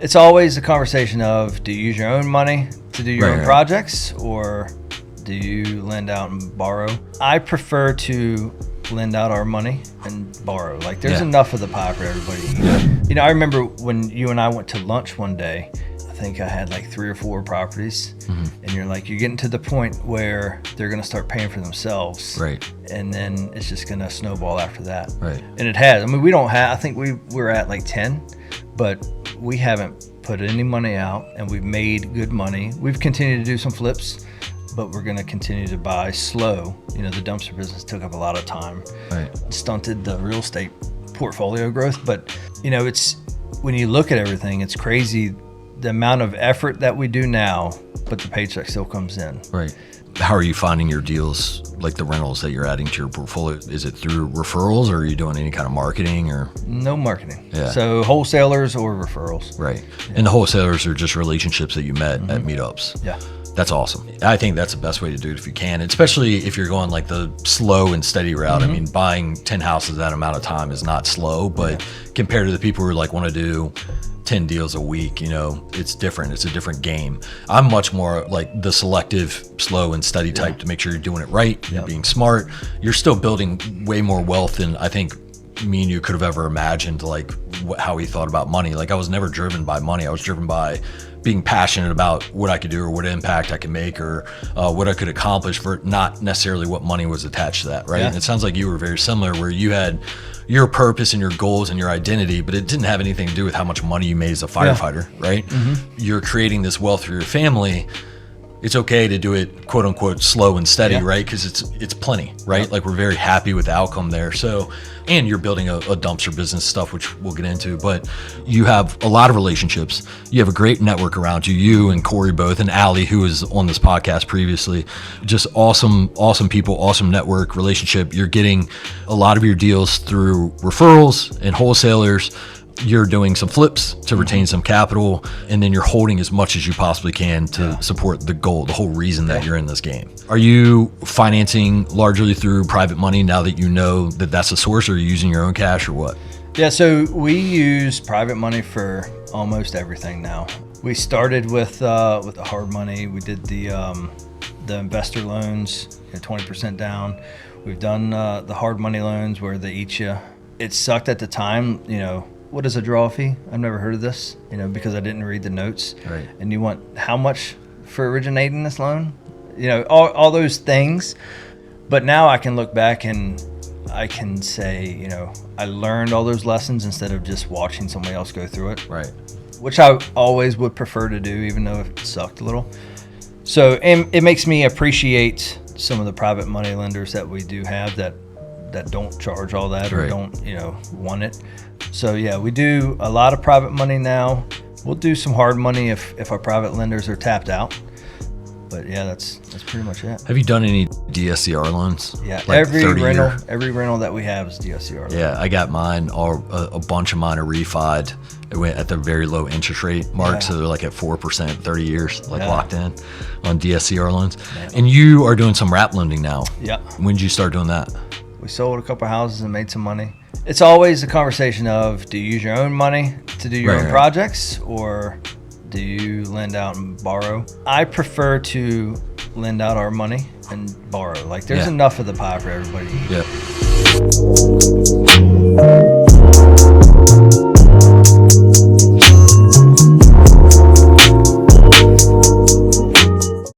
It's always a conversation of, do you use your own money to do your own projects, or do you lend out and borrow? I prefer to lend out our money and borrow. Like, there's enough of the pie for everybody. You know, I remember when you and I went to lunch one day, I think I had like 3 or 4 properties, and you're getting to the point where they're going to start paying for themselves. Right. And then it's just going to snowball after that. Right. And it has. I mean, we don't have, I think we're at like 10, but we haven't put any money out, and we've made good money. We've continued to do some flips, but we're going to continue to buy slow. You know, the dumpster business took up a lot of time, stunted the real estate portfolio growth. But, you know, it's, when you look at everything, it's crazy the amount of effort that we do now, but the paycheck still comes in. Right. How are you finding your deals, like the rentals that you're adding to your portfolio? Is it through referrals, or are you doing any kind of marketing? Or no marketing? Yeah. So wholesalers or referrals. Right. Yeah. And the wholesalers are just relationships that you met at meetups. Yeah. That's awesome. I think that's the best way to do it if you can, especially if you're going like the slow and steady route. I mean, buying 10 houses that amount of time is not slow, but compared to the people who like want to do 10 deals a week, you know, it's different. It's a different game. I'm much more like the selective, slow and steady type to make sure you're doing it right. You're being smart. You're still building way more wealth than I think me and you could have ever imagined, like how we thought about money. Like, I was never driven by money. I was driven by being passionate about what I could do, or what impact I could make, or what I could accomplish, for not necessarily what money was attached to that, right? And it sounds like you were very similar, where you had your purpose and your goals and your identity, but it didn't have anything to do with how much money you made as a firefighter, right? You're creating this wealth for your family. It's okay to do it, quote unquote, slow and steady, right? Because it's plenty, right? Like, we're very happy with the outcome there. So, and you're building a dumpster business stuff, which we'll get into, but you have a lot of relationships. You have a great network around you, you and Corey both, and Allie, who was on this podcast previously. Just awesome people, awesome network relationship. You're getting a lot of your deals through referrals and wholesalers. You're doing some flips to retain some capital, and then you're holding as much as you possibly can to support the goal, the whole reason that you're in this game. Are you financing largely through private money now that you know that that's a source, or are you using your own cash, or what? Yeah, so we use private money for almost everything now. We started with the hard money. We did the investor loans, 20% down. We've done the hard money loans where they eat you. It sucked at the time, you know. What is a draw fee? I've never heard of this, you know, because I didn't read the notes. Right. And you want how much for originating this loan? You know, all those things. But now I can look back and I can say, you know, I learned all those lessons instead of just watching somebody else go through it. Right. Which I always would prefer to do, even though it sucked a little. So, and it makes me appreciate some of the private money lenders that we do have that don't charge all that, or don't, you know, want it. So yeah, we do a lot of private money now. We'll do some hard money if our private lenders are tapped out. But yeah, that's pretty much it. Have you done any DSCR loans? Yeah, like every rental that we have is DSCR loan. Yeah, I got mine. A bunch of mine are refied. It went at the very low interest rate mark, so they're like at 4%, 30 years, locked in on DSCR loans. Yeah. And you are doing some wrap lending now. Yeah. When did you start doing that? We sold a couple of houses and made some money. It's always a conversation of, do you use your own money to do your own projects, or do you lend out and borrow? I prefer to lend out our money and borrow. Like, there's enough of the pie for everybody to eat. Yeah.